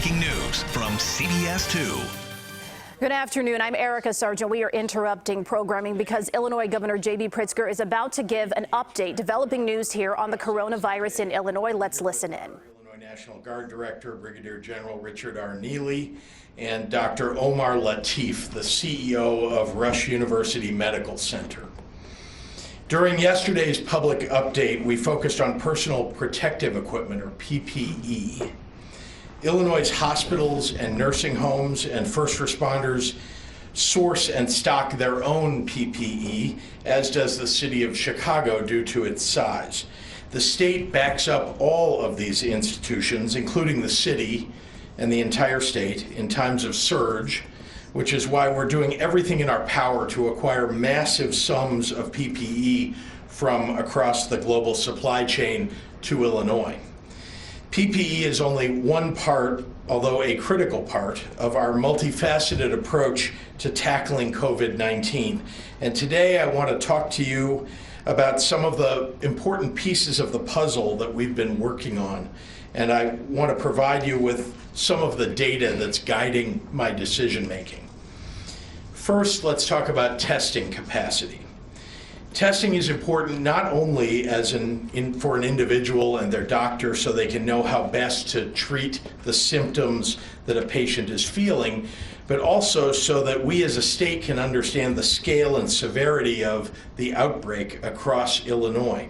breaking news from CBS 2. Good afternoon. I'm Erica Sargent. We are interrupting programming because Illinois Governor J.B. Pritzker is about to give an update. Developing news here on the coronavirus in Illinois. Let's listen in. Illinois National Guard Director, Brigadier General Richard R. Neely, and Dr. Omar Latif, the CEO of Rush University Medical Center. During yesterday's public update, we focused on personal protective equipment, or PPE. Illinois' hospitals and nursing homes and first responders source and stock their own PPE, as does the city of Chicago due to its size. The state backs up all of these institutions, including the city and the entire state, in times of surge, which is why we're doing everything in our power to acquire massive sums of PPE from across the global supply chain to Illinois. PPE is only one part, although a critical part, of our multifaceted approach to tackling COVID-19. And today I want to talk to you about some of the important pieces of the puzzle that we've been working on. And I want to provide you with some of the data that's guiding my decision making. First, let's talk about testing capacity. Testing is important not only for an individual and their doctor so they can know how best to treat the symptoms that a patient is feeling, but also so that we as a state can understand the scale and severity of the outbreak across Illinois.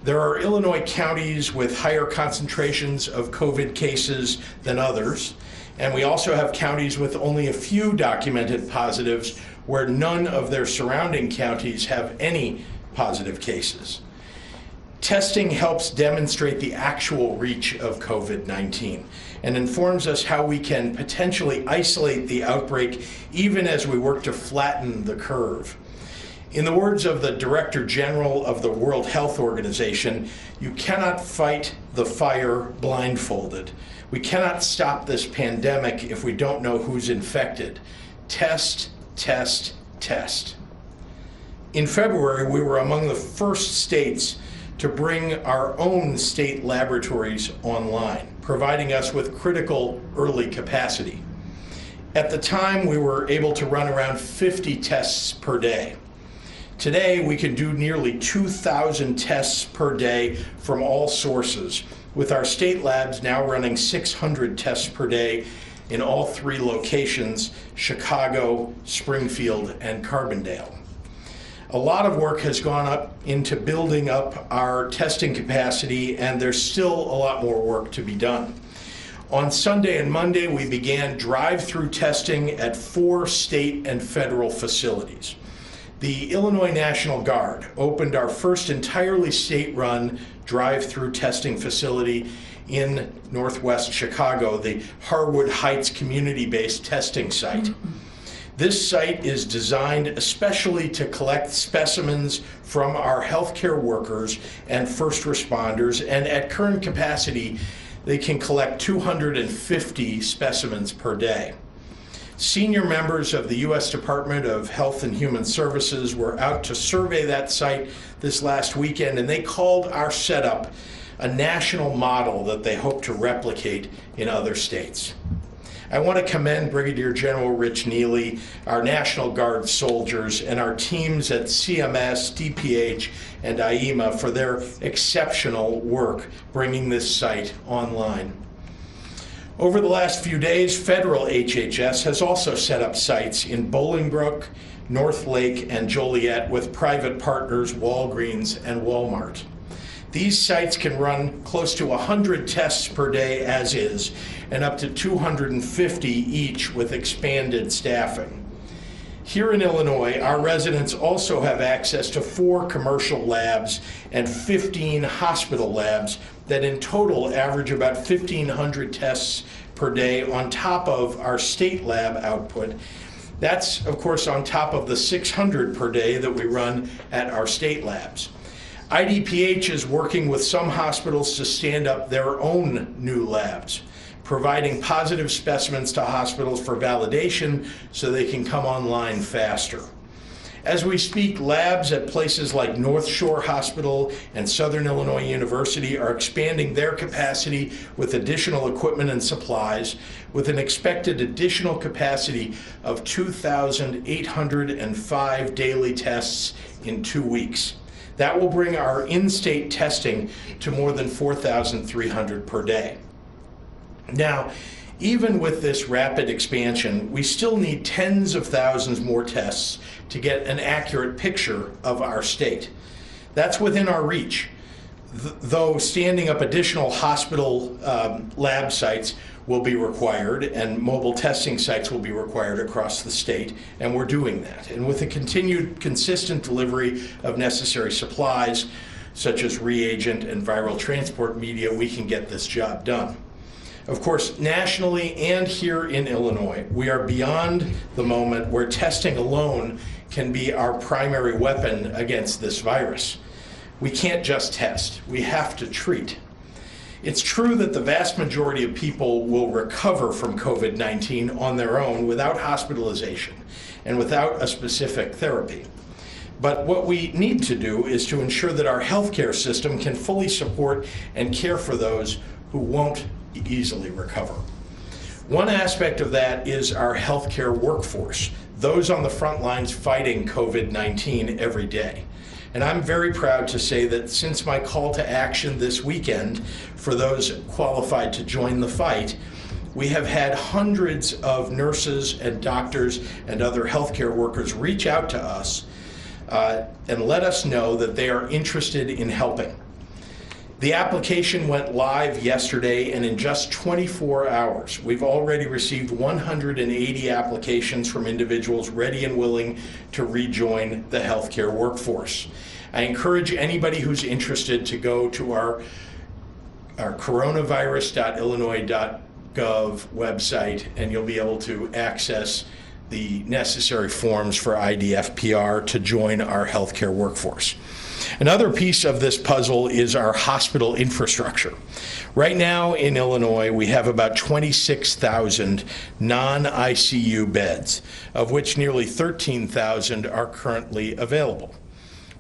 There are Illinois counties with higher concentrations of COVID cases than others, and we also have counties with only a few documented positives where none of their surrounding counties have any positive cases. Testing helps demonstrate the actual reach of COVID-19 and informs us how we can potentially isolate the outbreak even as we work to flatten the curve. In the words of the Director General of the World Health Organization, you cannot fight the fire blindfolded. We cannot stop this pandemic if we don't know who's infected. Test, test, test. In February, we were among the first states to bring our own state laboratories online, providing us with critical early capacity. At the time, we were able to run around 50 tests per day. Today, we can do nearly 2,000 tests per day from all sources, with our state labs now running 600 tests per day in all three locations, Chicago, Springfield, and Carbondale. A lot of work has gone up into building up our testing capacity, and there's still a lot more work to be done. On Sunday and Monday, we began drive-through testing at 4 state and federal facilities. The Illinois National Guard opened our first entirely state-run drive-through testing facility in Northwest Chicago, the Harwood Heights community-based testing site. This site is designed especially to collect specimens from our healthcare workers and first responders, and at current capacity, they can collect 250 specimens per day. Senior members of the U.S. Department of Health and Human Services were out to survey that site this last weekend, and they called our setup a national model that they hope to replicate in other states. I want to commend Brigadier General Rich Neely, our National Guard soldiers, and our teams at CMS, DPH, and IEMA for their exceptional work bringing this site online. Over the last few days, federal HHS has also set up sites in Bolingbrook, North Lake, and Joliet with private partners Walgreens and Walmart. These sites can run close to 100 tests per day as is, and up to 250 each with expanded staffing. Here in Illinois, our residents also have access to 4 commercial labs and 15 hospital labs that in total average about 1,500 tests per day on top of our state lab output. That's, of course, on top of the 600 per day that we run at our state labs. IDPH is working with some hospitals to stand up their own new labs, providing positive specimens to hospitals for validation so they can come online faster. As we speak, labs at places like North Shore Hospital and Southern Illinois University are expanding their capacity with additional equipment and supplies, with an expected additional capacity of 2,805 daily tests in 2 weeks. That will bring our in-state testing to more than 4,300 per day. Now, even with this rapid expansion, we still need tens of thousands more tests to get an accurate picture of our state. That's within our reach, though standing up additional hospital lab sites will be required and mobile testing sites will be required across the state, and we're doing that. And with the continued consistent delivery of necessary supplies, such as reagent and viral transport media, we can get this job done. Of course, nationally and here in Illinois, we are beyond the moment where testing alone can be our primary weapon against this virus. We can't just test, we have to treat. It's true that the vast majority of people will recover from COVID-19 on their own without hospitalization and without a specific therapy. But what we need to do is to ensure that our healthcare system can fully support and care for those who won't easily recover. One aspect of that is our healthcare workforce, those on the front lines fighting COVID-19 every day. And I'm very proud to say that since my call to action this weekend for those qualified to join the fight, we have had hundreds of nurses and doctors and other healthcare workers reach out to us and let us know that they are interested in helping. The application went live yesterday, and in just 24 hours, we've already received 180 applications from individuals ready and willing to rejoin the healthcare workforce. I encourage anybody who's interested to go to our coronavirus.illinois.gov website, and you'll be able to access the necessary forms for IDFPR to join our healthcare workforce. Another piece of this puzzle is our hospital infrastructure. Right now in Illinois, we have about 26,000 non-ICU beds, of which nearly 13,000 are currently available.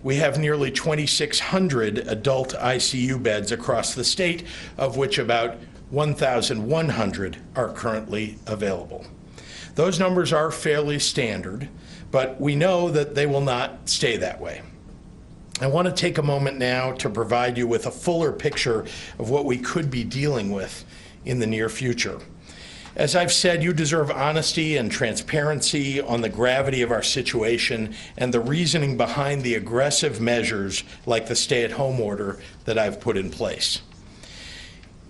We have nearly 2,600 adult ICU beds across the state, of which about 1,100 are currently available. Those numbers are fairly standard, but we know that they will not stay that way. I want to take a moment now to provide you with a fuller picture of what we could be dealing with in the near future. As I've said, you deserve honesty and transparency on the gravity of our situation and the reasoning behind the aggressive measures like the stay-at-home order that I've put in place.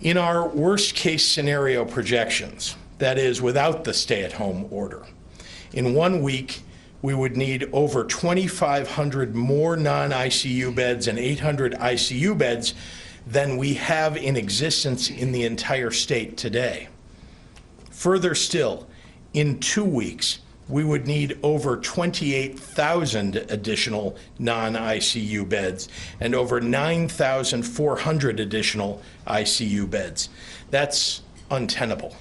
In our worst-case scenario projections, that is, without the stay-at-home order, in 1 week, we would need over 2,500 more non-ICU beds and 800 ICU beds than we have in existence in the entire state today. Further still, in 2 weeks, we would need over 28,000 additional non-ICU beds and over 9,400 additional ICU beds. That's untenable.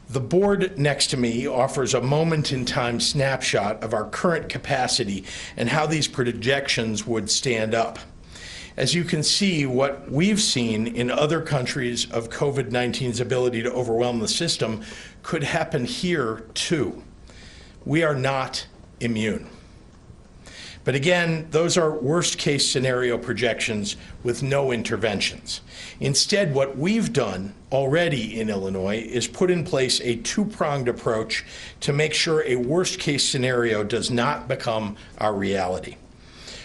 The board next to me offers a moment-in-time snapshot of our current capacity and how these projections would stand up. As you can see, what we've seen in other countries of COVID-19's ability to overwhelm the system could happen here too. We are not immune. But again, those are worst-case scenario projections with no interventions. Instead, what we've done already in Illinois is put in place a two-pronged approach to make sure a worst-case scenario does not become our reality.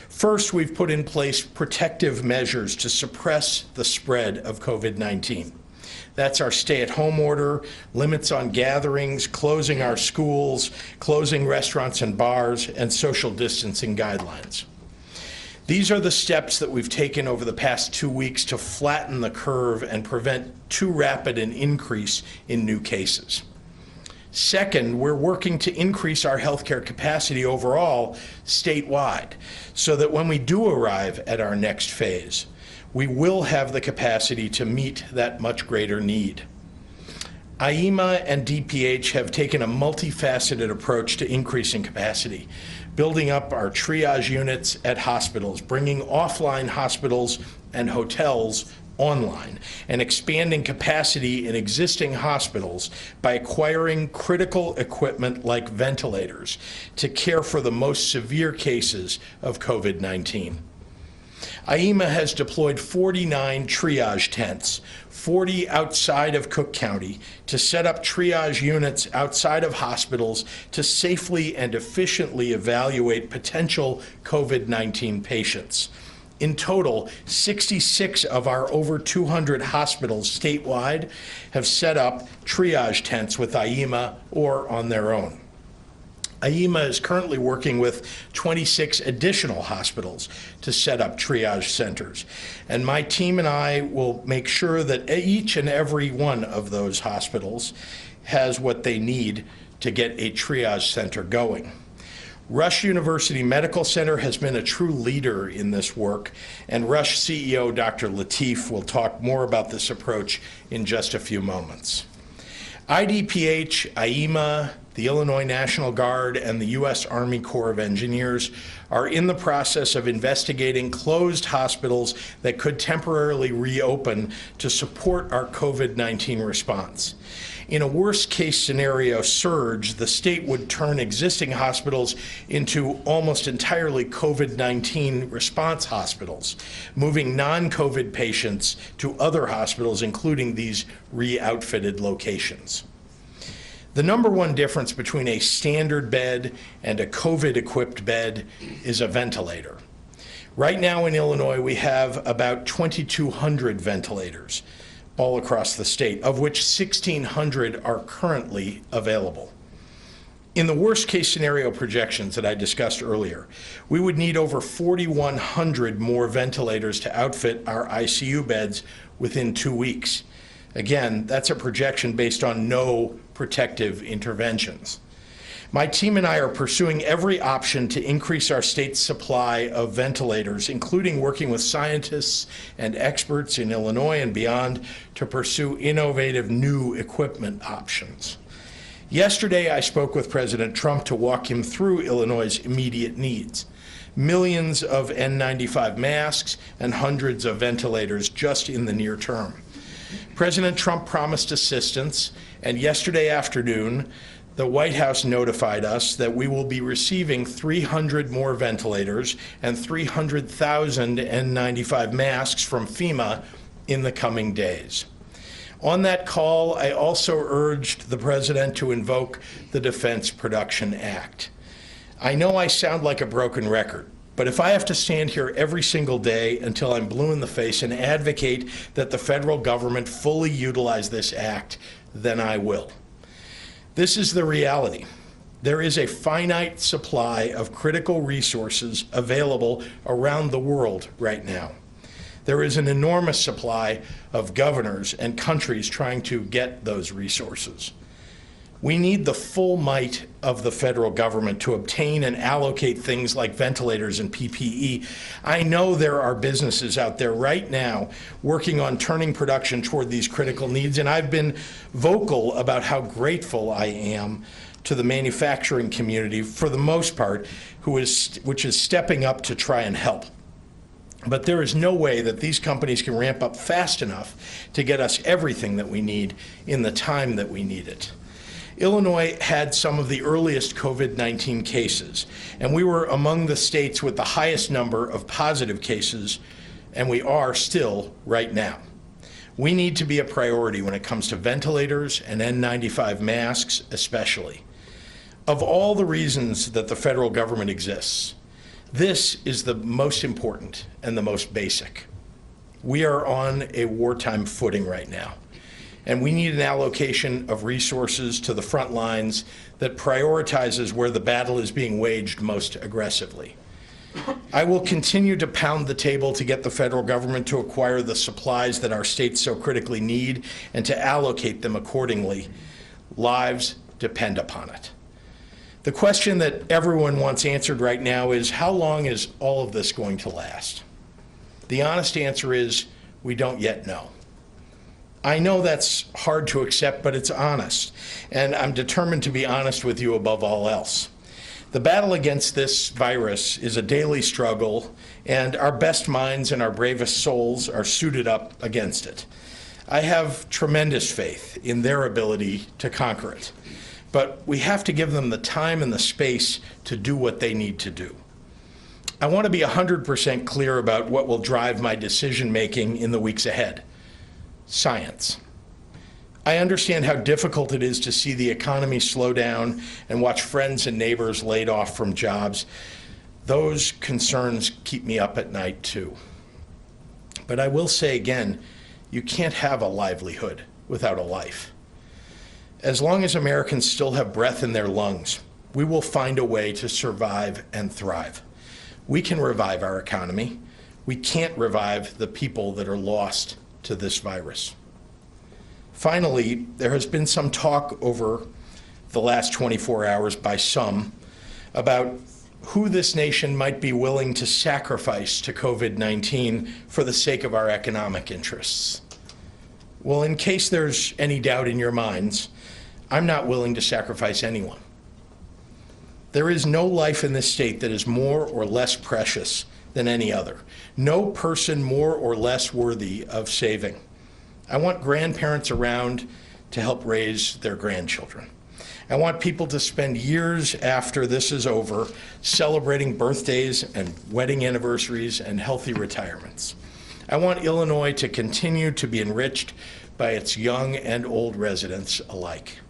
First, we've put in place protective measures to suppress the spread of COVID-19. That's our stay-at-home order, limits on gatherings, closing our schools, closing restaurants and bars, and social distancing guidelines. These are the steps that we've taken over the past 2 weeks to flatten the curve and prevent too rapid an increase in new cases. Second, we're working to increase our healthcare capacity overall statewide so that when we do arrive at our next phase, we will have the capacity to meet that much greater need. IEMA and DPH have taken a multifaceted approach to increasing capacity, building up our triage units at hospitals, bringing offline hospitals and hotels online, and expanding capacity in existing hospitals by acquiring critical equipment like ventilators to care for the most severe cases of COVID-19. IEMA has deployed 49 triage tents, 40 outside of Cook County, to set up triage units outside of hospitals to safely and efficiently evaluate potential COVID-19 patients. In total, 66 of our over 200 hospitals statewide have set up triage tents with IEMA or on their own. IEMA is currently working with 26 additional hospitals to set up triage centers. And my team and I will make sure that each and every one of those hospitals has what they need to get a triage center going. Rush University Medical Center has been a true leader in this work, and Rush CEO Dr. Lateef will talk more about this approach in just a few moments. IDPH, IEMA, the Illinois National Guard, and the U.S. Army Corps of Engineers are in the process of investigating closed hospitals that could temporarily reopen to support our COVID-19 response. In a worst-case scenario surge, the state would turn existing hospitals into almost entirely COVID-19 response hospitals, moving non-COVID patients to other hospitals, including these re-outfitted locations. The number one difference between a standard bed and a COVID-equipped bed is a ventilator. Right now in Illinois, we have about 2,200 ventilators all across the state, of which 1,600 are currently available. In the worst case scenario projections that I discussed earlier, we would need over 4,100 more ventilators to outfit our ICU beds within 2 weeks. Again, that's a projection based on no protective interventions. My team and I are pursuing every option to increase our state's supply of ventilators, including working with scientists and experts in Illinois and beyond to pursue innovative new equipment options. Yesterday, I spoke with President Trump to walk him through Illinois' immediate needs. Millions of N95 masks and hundreds of ventilators just in the near term. President Trump promised assistance, and yesterday afternoon, the White House notified us that we will be receiving 300 more ventilators and 300,000 N95 masks from FEMA in the coming days. On that call, I also urged the president to invoke the Defense Production Act. I know I sound like a broken record, but if I have to stand here every single day until I'm blue in the face and advocate that the federal government fully utilize this act, then I will. This is the reality. There is a finite supply of critical resources available around the world right now. There is an enormous supply of governors and countries trying to get those resources. We need the full might of the federal government to obtain and allocate things like ventilators and PPE. I know there are businesses out there right now working on turning production toward these critical needs, and I've been vocal about how grateful I am to the manufacturing community, for the most part, which is stepping up to try and help. But there is no way that these companies can ramp up fast enough to get us everything that we need in the time that we need it. Illinois had some of the earliest COVID-19 cases, and we were among the states with the highest number of positive cases, and we are still right now. We need to be a priority when it comes to ventilators and N95 masks especially. Of all the reasons that the federal government exists, this is the most important and the most basic. We are on a wartime footing right now, and we need an allocation of resources to the front lines that prioritizes where the battle is being waged most aggressively. I will continue to pound the table to get the federal government to acquire the supplies that our states so critically need and to allocate them accordingly. Lives depend upon it. The question that everyone wants answered right now is, how long is all of this going to last? The honest answer is, we don't yet know. I know that's hard to accept, but it's honest, and I'm determined to be honest with you above all else. The battle against this virus is a daily struggle, and our best minds and our bravest souls are suited up against it. I have tremendous faith in their ability to conquer it, but we have to give them the time and the space to do what they need to do. I want to be 100% clear about what will drive my decision-making in the weeks ahead. Science. I understand how difficult it is to see the economy slow down and watch friends and neighbors laid off from jobs. Those concerns keep me up at night too. But I will say again, you can't have a livelihood without a life. As long as Americans still have breath in their lungs, we will find a way to survive and thrive. We can revive our economy. We can't revive the people that are lost to this virus. Finally, there has been some talk over the last 24 hours by some about who this nation might be willing to sacrifice to COVID-19 for the sake of our economic interests. Well, in case there's any doubt in your minds, I'm not willing to sacrifice anyone. There is no life in this state that is more or less precious than any other. No person more or less worthy of saving. I want grandparents around to help raise their grandchildren. I want people to spend years after this is over celebrating birthdays and wedding anniversaries and healthy retirements. I want Illinois to continue to be enriched by its young and old residents alike.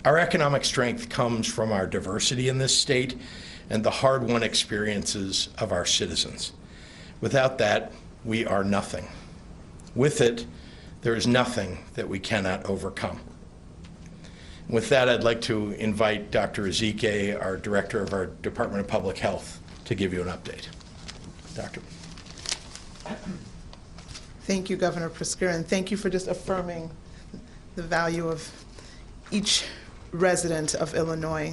Our economic strength comes from our diversity in this state and the hard-won experiences of our citizens. Without that, we are nothing. With it, there is nothing that we cannot overcome. With that, I'd like to invite Dr. Ezike, our director of our Department of Public Health, to give you an update. Doctor. Thank you, Governor Pritzker, and thank you for just affirming the value of each resident of Illinois.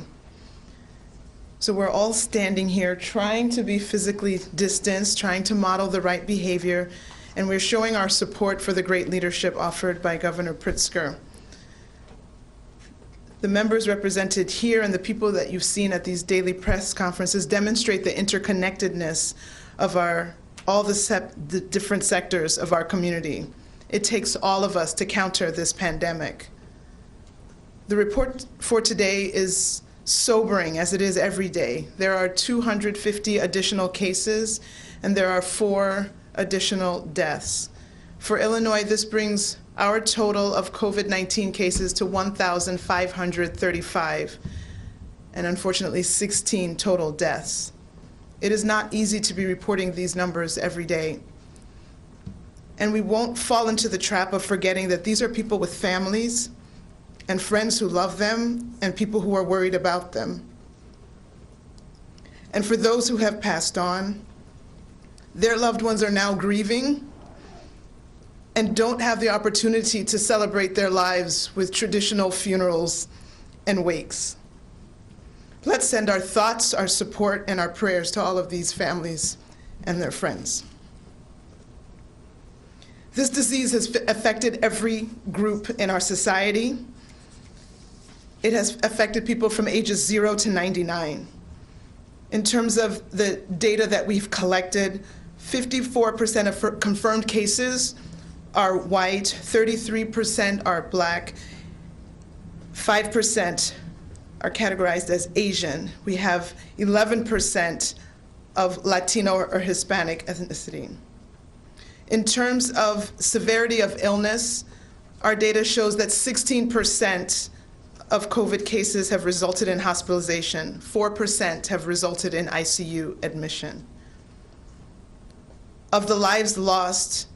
So we're all standing here trying to be physically distanced, trying to model the right behavior, and we're showing our support for the great leadership offered by Governor Pritzker. The members represented here and the people that you've seen at these daily press conferences demonstrate the interconnectedness of all the different sectors of our community. It takes all of us to counter this pandemic. The report for today is sobering, as it is every day. There are 250 additional cases, and there are 4 additional deaths. For Illinois, this brings our total of COVID-19 cases to 1,535, and unfortunately 16 total deaths. It is not easy to be reporting these numbers every day. And we won't fall into the trap of forgetting that these are people with families and friends who love them and people who are worried about them. And for those who have passed on, their loved ones are now grieving and don't have the opportunity to celebrate their lives with traditional funerals and wakes. Let's send our thoughts, our support, and our prayers to all of these families and their friends. This disease has affected every group in our society. It has affected people from ages 0 to 99. In terms of the data that we've collected, 54% of confirmed cases are white, 33% are Black, 5% are categorized as Asian. We have 11% of Latino or Hispanic ethnicity. In terms of severity of illness, our data shows that 16% of COVID cases have resulted in hospitalization. 4% have resulted in ICU admission. Of the lives lost,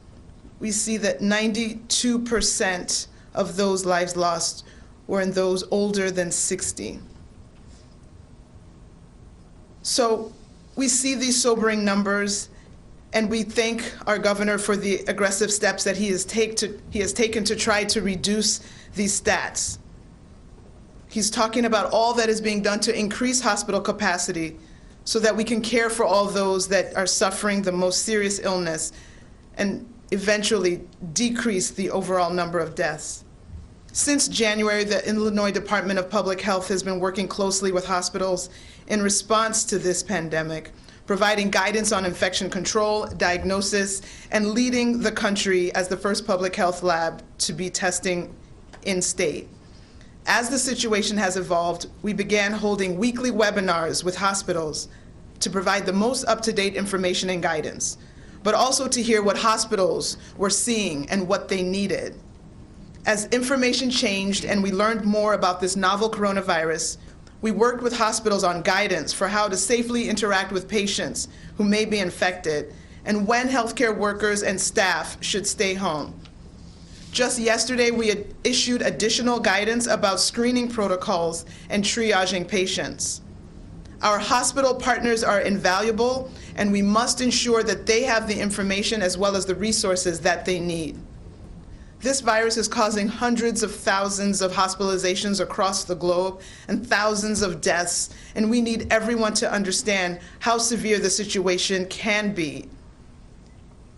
we see that 92% of those lives lost were in those older than 60. So we see these sobering numbers, and we thank our governor for the aggressive steps that he has taken to try to reduce these stats. He's talking about all that is being done to increase hospital capacity so that we can care for all those that are suffering the most serious illness. And eventually decrease the overall number of deaths. Since January, the Illinois Department of Public Health has been working closely with hospitals in response to this pandemic, providing guidance on infection control, diagnosis, and leading the country as the first public health lab to be testing in-state. As the situation has evolved, we began holding weekly webinars with hospitals to provide the most up-to-date information and guidance, but also to hear what hospitals were seeing and what they needed. As information changed and we learned more about this novel coronavirus, we worked with hospitals on guidance for how to safely interact with patients who may be infected and when healthcare workers and staff should stay home. Just yesterday, we had issued additional guidance about screening protocols and triaging patients. Our hospital partners are invaluable, and we must ensure that they have the information as well as the resources that they need. This virus is causing hundreds of thousands of hospitalizations across the globe and thousands of deaths, and we need everyone to understand how severe the situation can be.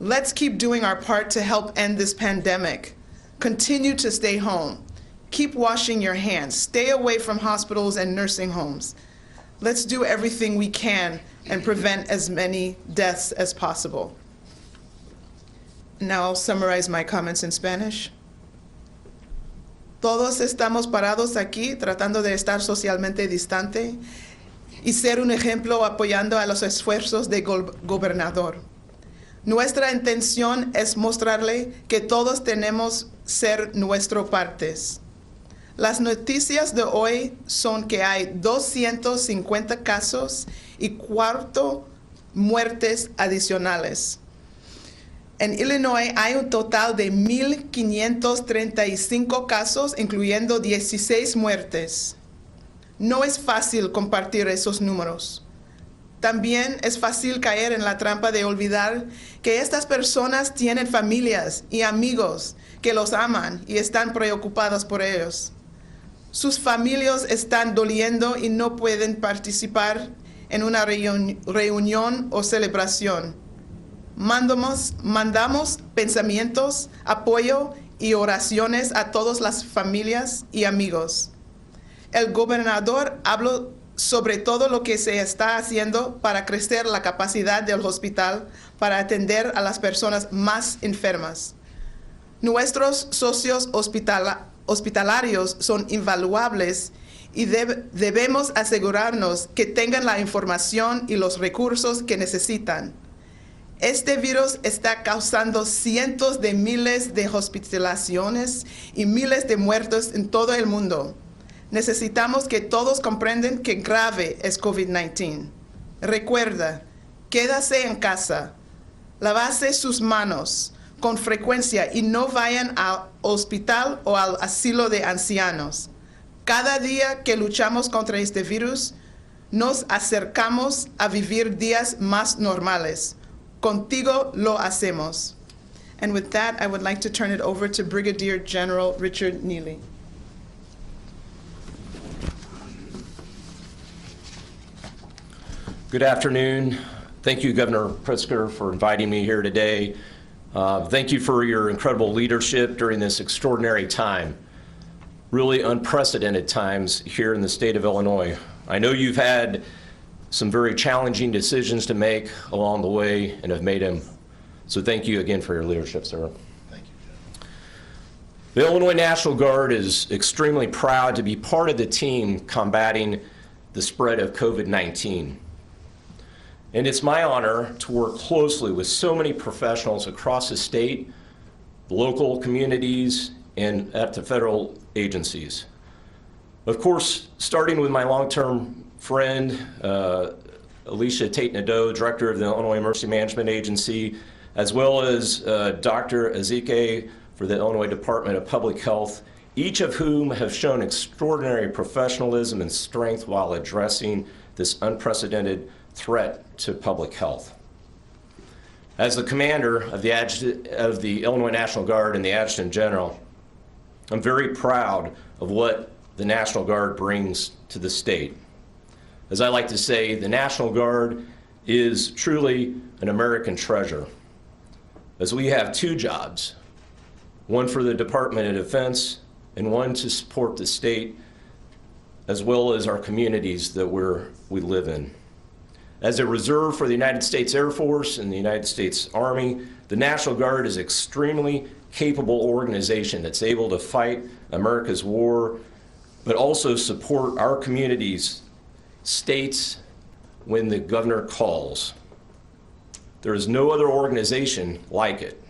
Let's keep doing our part to help end this pandemic. Continue to stay home. Keep washing your hands. Stay away from hospitals and nursing homes. Let's do everything we can and prevent as many deaths as possible. Now I'll summarize my comments in Spanish. Todos estamos parados aquí tratando de estar socialmente distante y ser un ejemplo apoyando a los esfuerzos del gobernador. Nuestra intención es mostrarle que todos tenemos ser nuestras partes. Las noticias de hoy son que hay 250 casos y 4 muertes adicionales. En Illinois hay un total de 1,535 casos, incluyendo 16 muertes. No es fácil compartir esos números. También es fácil caer en la trampa de olvidar que estas personas tienen familias y amigos que los aman y están preocupados por ellos. Sus familias están doliendo y no pueden participar en una reunión o celebración. Mandamos pensamientos, apoyo y oraciones a todas las familias y amigos. El gobernador habló sobre todo lo que se está haciendo para crecer la capacidad del hospital para atender a las personas más enfermas. Nuestros socios hospitalarios son invaluables y debemos asegurarnos que tengan la información y los recursos que necesitan. Este virus está causando cientos de miles de hospitalizaciones y miles de muertos en todo el mundo. Necesitamos que todos comprendan que grave es COVID-19. Recuerda, quédase en casa, lávese sus manos con frecuencia y no vayan al hospital o al asilo de ancianos. Cada día que luchamos contra este virus, nos acercamos a vivir días más normales. Contigo lo hacemos. And with that, I would like to turn it over to Brigadier General Richard Neely. Good afternoon. Thank you, Governor Pritzker, for inviting me here today. Thank you for your incredible leadership during this extraordinary time, really unprecedented times here in the state of Illinois. I know you've had some very challenging decisions to make along the way and have made them. So thank you again for your leadership, sir. Thank you, General. The Illinois National Guard is extremely proud to be part of the team combating the spread of COVID-19. And it's my honor to work closely with so many professionals across the state, local communities, and at the federal agencies. Of course, starting with my long-term friend, Alicia Tate-Nadeau, Director of the Illinois Emergency Management Agency, as well as Dr. Ezike for the Illinois Department of Public Health, each of whom have shown extraordinary professionalism and strength while addressing this unprecedented threat to public health. As the commander of the Illinois National Guard and the Adjutant General, I'm very proud of what the National Guard brings to the state. As I like to say, the National Guard is truly an American treasure. as we have two jobs, one for the Department of Defense and one to support the state as well as our communities that we live in. As a reserve for the United States Air Force and the United States Army, the National Guard is an extremely capable organization that's able to fight America's war, but also support our communities, states, when the governor calls. There is no other organization like it.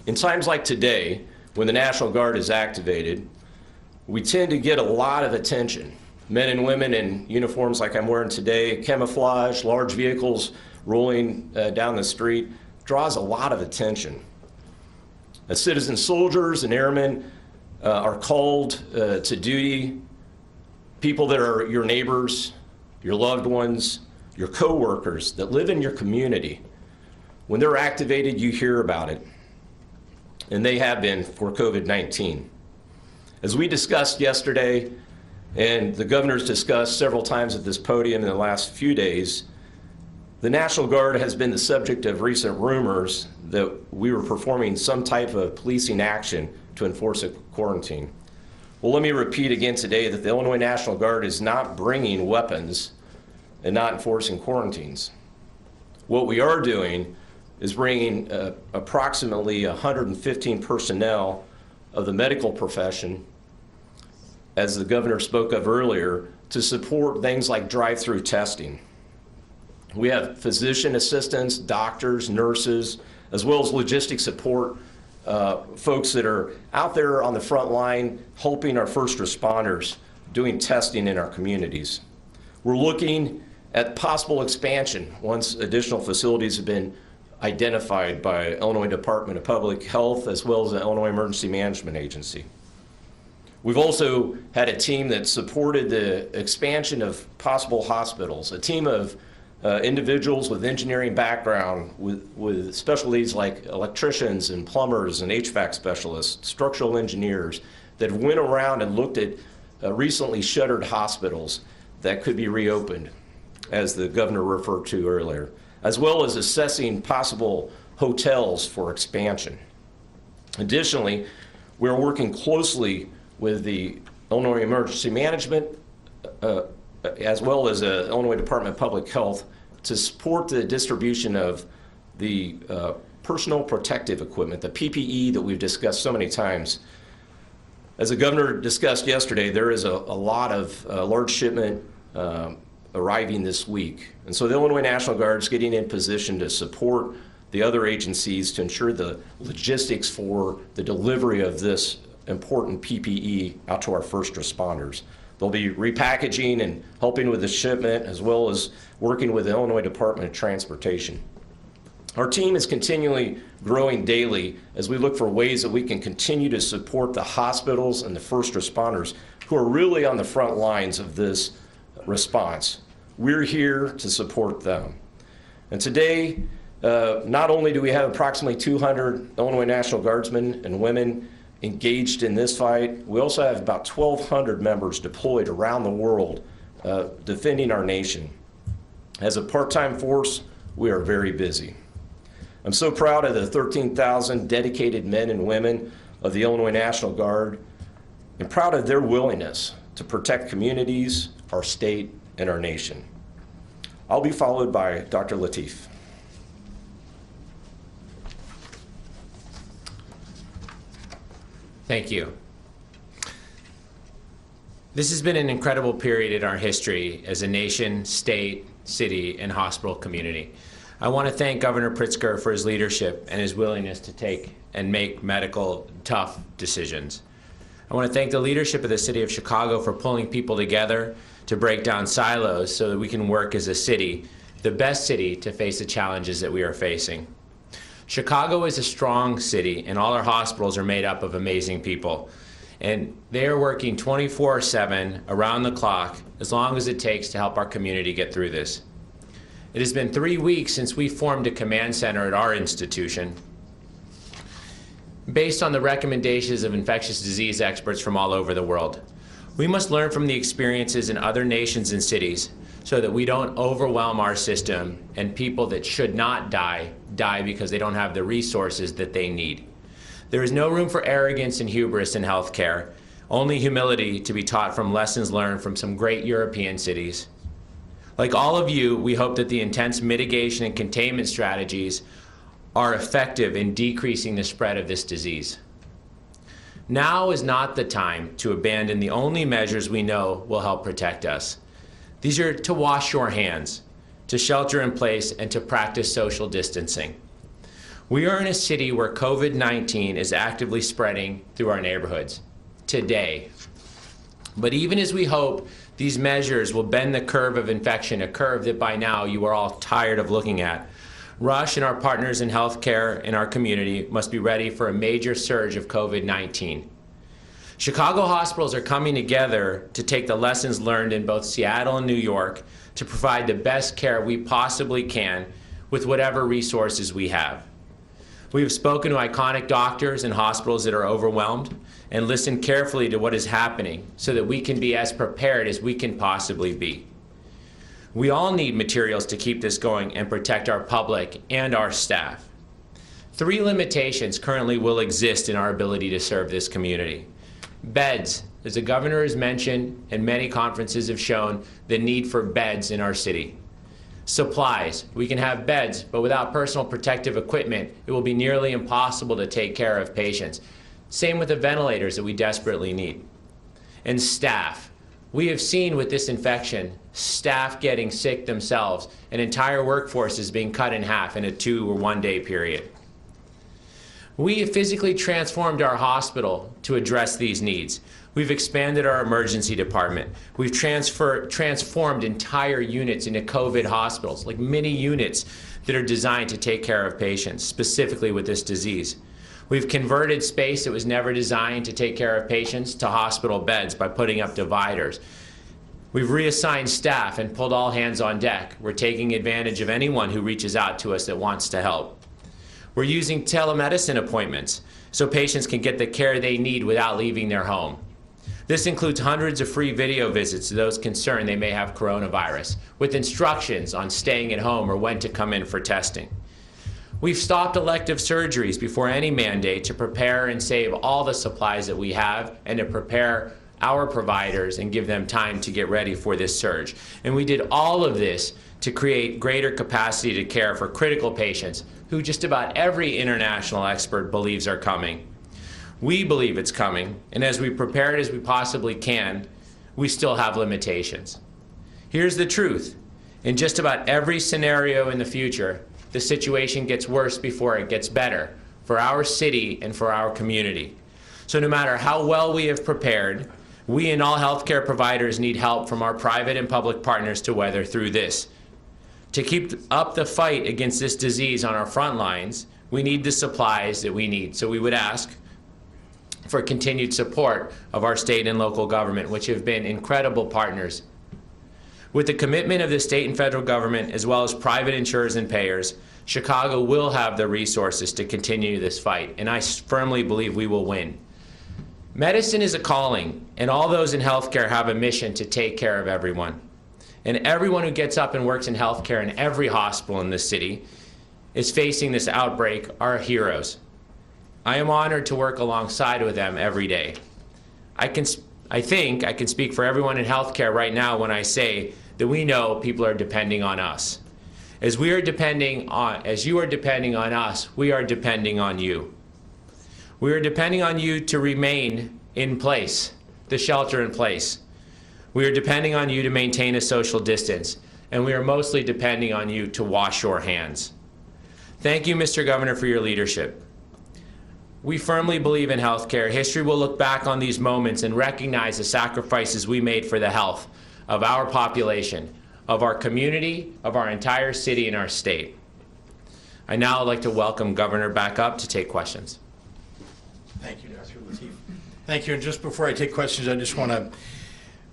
In times like today, when the National Guard is activated, we tend to get a lot of attention. Men and women in uniforms like I'm wearing today, camouflage, large vehicles rolling down the street, draws a lot of attention. As citizen soldiers and airmen are called to duty, people that are your neighbors, your loved ones, your co-workers that live in your community, when they're activated, you hear about it. And they have been for COVID-19. As we discussed yesterday, and the governor's discussed several times at this podium in the last few days, the National Guard has been the subject of recent rumors that we were performing some type of policing action to enforce a quarantine. Well, let me repeat again today that the Illinois National Guard is not bringing weapons and not enforcing quarantines. What we are doing is bringing approximately 115 personnel of the medical profession, as the governor spoke of earlier, to support things like drive-through testing. We have physician assistants, doctors, nurses, as well as logistic support, folks that are out there on the front line helping our first responders doing testing in our communities. We're looking at possible expansion once additional facilities have been identified by Illinois Department of Public Health as well as the Illinois Emergency Management Agency. We've also had a team that supported the expansion of possible hospitals, a team of individuals with engineering background with specialties like electricians and plumbers and HVAC specialists, structural engineers that went around and looked at recently shuttered hospitals that could be reopened, as the governor referred to earlier, as well as assessing possible hotels for expansion. Additionally, we're working closely with the Illinois Emergency Management as well as the Illinois Department of Public Health to support the distribution of the personal protective equipment, the PPE that we've discussed so many times. As the governor discussed yesterday, there is a lot of large shipment arriving this week. And so the Illinois National Guard is getting in position to support the other agencies to ensure the logistics for the delivery of this important PPE out to our first responders. They'll be repackaging and helping with the shipment as well as working with the Illinois Department of Transportation. Our team is continually growing daily as we look for ways that we can continue to support the hospitals and the first responders who are really on the front lines of this response. We're here to support them. And today, not only do we have approximately 200 Illinois National Guardsmen and women engaged in this fight, we also have about 1,200 members deployed around the world defending our nation. As a part-time force, we are very busy. I'm so proud of the 13,000 dedicated men and women of the Illinois National Guard and proud of their willingness to protect communities, our state, and our nation. I'll be followed by Dr. Lateef. Thank you. This has been an incredible period in our history as a nation, state, city, and hospital community. I want to thank Governor Pritzker for his leadership and his willingness to take and make medical tough decisions. I want to thank the leadership of the city of Chicago for pulling people together to break down silos so that we can work as a city, the best city to face the challenges that we are facing. Chicago is a strong city, and all our hospitals are made up of amazing people. And they are working 24/7 around the clock, as long as it takes to help our community get through this. It has been 3 weeks since we formed a command center at our institution, based on the recommendations of infectious disease experts from all over the world. We must learn from the experiences in other nations and cities so that we don't overwhelm our system and people that should not die because they don't have the resources that they need. There is no room for arrogance and hubris in healthcare, only humility to be taught from lessons learned from some great European cities. Like all of you, we hope that the intense mitigation and containment strategies are effective in decreasing the spread of this disease. Now is not the time to abandon the only measures we know will help protect us. These are to wash your hands, to shelter in place, and to practice social distancing. We are in a city where COVID-19 is actively spreading through our neighborhoods today. But even as we hope these measures will bend the curve of infection, a curve that by now you are all tired of looking at, Rush and our partners in healthcare in our community must be ready for a major surge of COVID-19. Chicago hospitals are coming together to take the lessons learned in both Seattle and New York to provide the best care we possibly can with whatever resources we have. We have spoken to iconic doctors and hospitals that are overwhelmed and listened carefully to what is happening so that we can be as prepared as we can possibly be. We all need materials to keep this going and protect our public and our staff. 3 limitations currently will exist in our ability to serve this community. Beds, as the governor has mentioned and many conferences have shown the need for beds in our city. Supplies, we can have beds, but without personal protective equipment, it will be nearly impossible to take care of patients. Same with the ventilators that we desperately need. And staff. We have seen with this infection, staff getting sick themselves, and entire workforces being cut in half in a 2 or 1 day period. We have physically transformed our hospital to address these needs. We've expanded our emergency department. We've transformed entire units into COVID hospitals, like mini units that are designed to take care of patients, specifically with this disease. We've converted space that was never designed to take care of patients to hospital beds by putting up dividers. We've reassigned staff and pulled all hands on deck. We're taking advantage of anyone who reaches out to us that wants to help. We're using telemedicine appointments so patients can get the care they need without leaving their home. This includes hundreds of free video visits to those concerned they may have coronavirus, with instructions on staying at home or when to come in for testing. We've stopped elective surgeries before any mandate to prepare and save all the supplies that we have and to prepare our providers and give them time to get ready for this surge. And we did all of this to create greater capacity to care for critical patients who just about every international expert believes are coming. We believe it's coming, and as we prepare it as we possibly can, we still have limitations. Here's the truth. In just about every scenario in the future, the situation gets worse before it gets better for our city and for our community. So no matter how well we have prepared, we and all healthcare providers need help from our private and public partners to weather through this. To keep up the fight against this disease on our front lines, we need the supplies that we need. So we would ask for continued support of our state and local government, which have been incredible partners. With the commitment of the state and federal government, as well as private insurers and payers, Chicago will have the resources to continue this fight, and I firmly believe we will win. Medicine is a calling, and all those in healthcare have a mission to take care of everyone. And everyone who gets up and works in healthcare in every hospital in this city is facing this outbreak are heroes. I am honored to work alongside with them every day. I think I can speak for everyone in healthcare right now when I say that we know people are depending on us. As you are depending on us, we are depending on you. We are depending on you to remain in place, the shelter in place. We are depending on you to maintain a social distance, and we are mostly depending on you to wash your hands. Thank you, Mr. Governor, for your leadership. We firmly believe in healthcare. History will look back on these moments and recognize the sacrifices we made for the health of our population, of our community, of our entire city and our state. I now would like to welcome Governor back up to take questions. Thank you, Dr. Lateef. Thank you. And just before I take questions, I just want to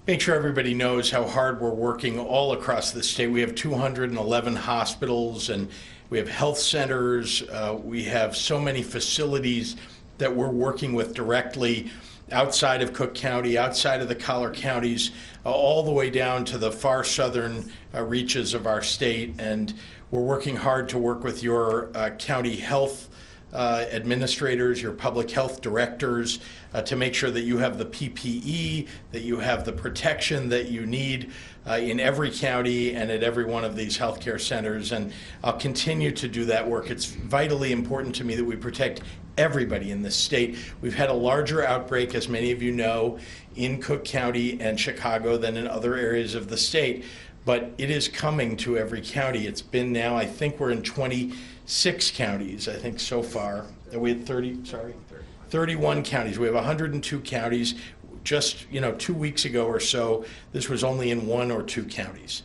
make sure everybody knows how hard we're working all across the state. We have 211 hospitals and we have health centers. We have so many facilities that we're working with directly. outside of Cook County, outside of the collar counties, all the way down to the far southern reaches of our state. And we're working hard to work with your county health administrators, your public health directors, to make sure that you have the PPE, that you have the protection that you need in every county and at every one of these healthcare centers. And I'll continue to do that work. It's vitally important to me that we protect everybody in this state. We've had a larger outbreak, as many of you know, in Cook County and Chicago than in other areas of the state. But it is coming to every county. It's been now, I think we're in 26 counties, I think so far. Are we at 31 counties. We have 102 counties. Just 2 weeks ago or so, this was only in 1 or 2 counties.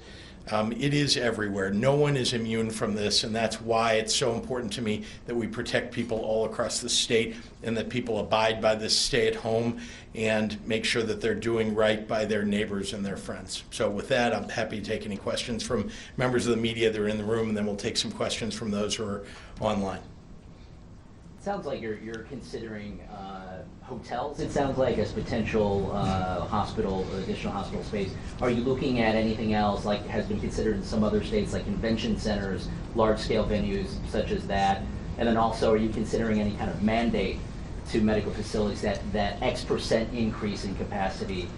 It is everywhere. No one is immune from this, and that's why it's so important to me that we protect people all across the state and that people abide by this stay at home and make sure that they're doing right by their neighbors and their friends. So with that, I'm happy to take any questions from members of the media that are in the room, and then we'll take some questions from those who are online. It sounds like you're considering hotels, it sounds like, as potential additional hospital space. Are you looking at anything else, like has been considered in some other states, like convention centers, large-scale venues such as that? And then also, are you considering any kind of mandate to medical facilities that X% increase in capacity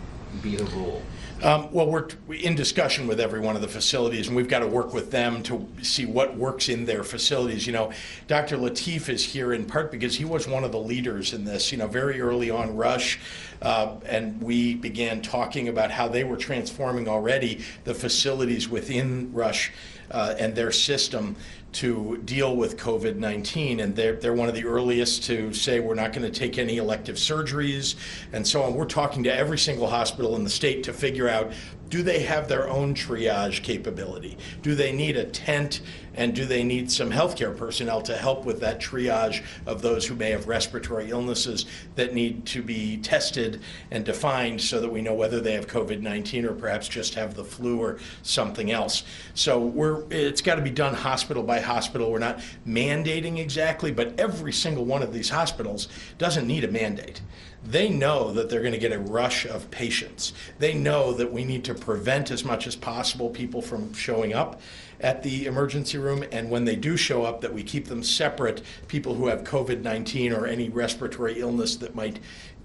be the rule? Well, we're in discussion with every one of the facilities, and we've got to work with them to see what works in their facilities. Dr. Lateef is here in part because he was one of the leaders in this. Very early on, Rush, and we began talking about how they were transforming already the facilities within Rush and their system to deal with COVID-19, and they're one of the earliest to say we're not going to take any elective surgeries and so on. We're talking to every single hospital in the state to figure out, do they have their own triage capability? Do they need a tent, and do they need some healthcare personnel to help with that triage of those who may have respiratory illnesses that need to be tested and defined so that we know whether they have COVID-19 or perhaps just have the flu or something else. So it's got to be done hospital by hospital. We're not mandating exactly, but every single one of these hospitals doesn't need a mandate. They know that they're going to get a rush of patients. They know that we need to prevent as much as possible people from showing up at the emergency room, and when they do show up, that we keep them separate, people who have COVID-19 or any respiratory illness that might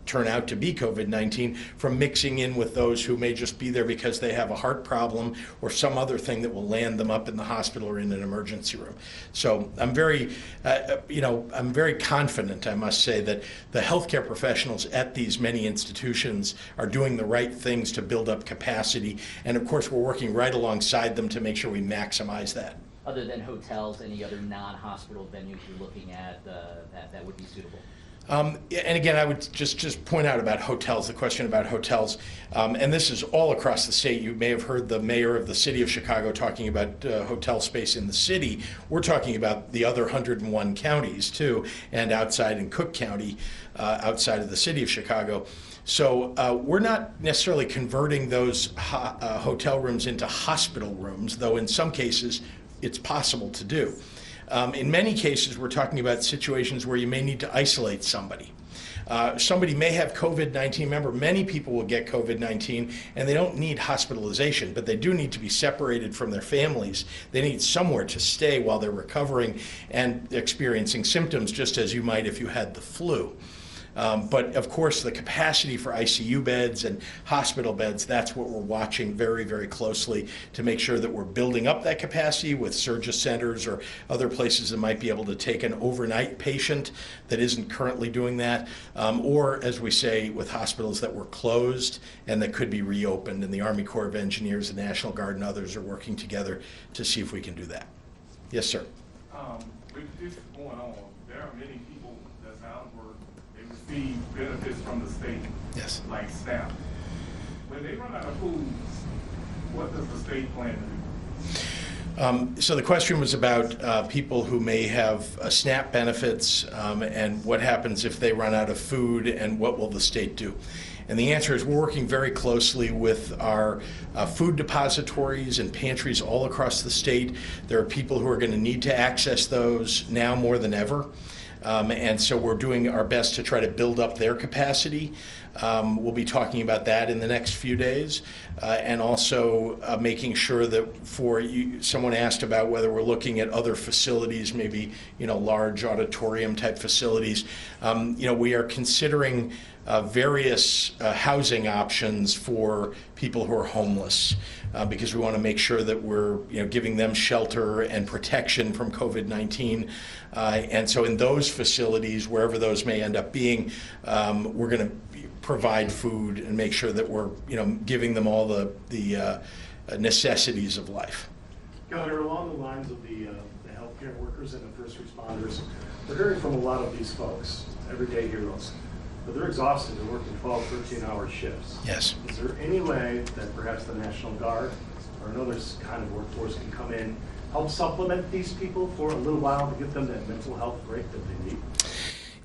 turn out to be COVID-19, from mixing in with those who may just be there because they have a heart problem or some other thing that will land them up in the hospital or in an emergency room. So I'm very, I'm very confident, I must say, that the healthcare professionals at these many institutions are doing the right things to build up capacity. And of course, we're working right alongside them to make sure we maximize that. Other than hotels, any other non-hospital venues you're looking at that would be suitable? And again, I would just point out about hotels, the question about hotels, and this is all across the state. You may have heard the mayor of the city of Chicago talking about hotel space in the city. We're talking about the other 101 counties too, and outside in Cook County, outside of the city of Chicago. So we're not necessarily converting those hotel rooms into hospital rooms, though in some cases it's possible to do. In many cases, we're talking about situations where you may need to isolate somebody. Somebody may have COVID-19. Remember, many people will get COVID-19 and they don't need hospitalization, but they do need to be separated from their families. They need somewhere to stay while they're recovering and experiencing symptoms, just as you might if you had the flu. But of course, the capacity for ICU beds and hospital beds, that's what we're watching very, very closely to make sure that we're building up that capacity with surgery centers or other places that might be able to take an overnight patient that isn't currently doing that, or as we say, with hospitals that were closed and that could be reopened. And the Army Corps of Engineers, the National Guard, and others are working together to see if we can do that. Yes, sir. With this going on, there are many people that's out of work. They receive benefits from the state, Yes. like SNAP. When they run out of food, what does the state plan to do? So the question was about people who may have SNAP benefits and what happens if they run out of food and what will the state do? And the answer is we're working very closely with our food depositories and pantries all across the state. There are people who are going to need to access those now more than ever. And so we're doing our best to try to build up their capacity. We'll be talking about that in the next few days, and also making sure that someone asked about whether we're looking at other facilities, maybe large auditorium type facilities. We are considering various housing options for people who are homeless, because we want to make sure that we're giving them shelter and protection from COVID-19. And so in those facilities, wherever those may end up being, we're going to provide food and make sure that we're giving them all the necessities of life. Governor, along the lines of the healthcare workers and the first responders, we're hearing from a lot of these folks, everyday heroes, but they're exhausted. They're working 12, 13-hour shifts. Yes. Is there any way that perhaps the National Guard or another kind of workforce can come in, help supplement these people for a little while to give them that mental health break that they need?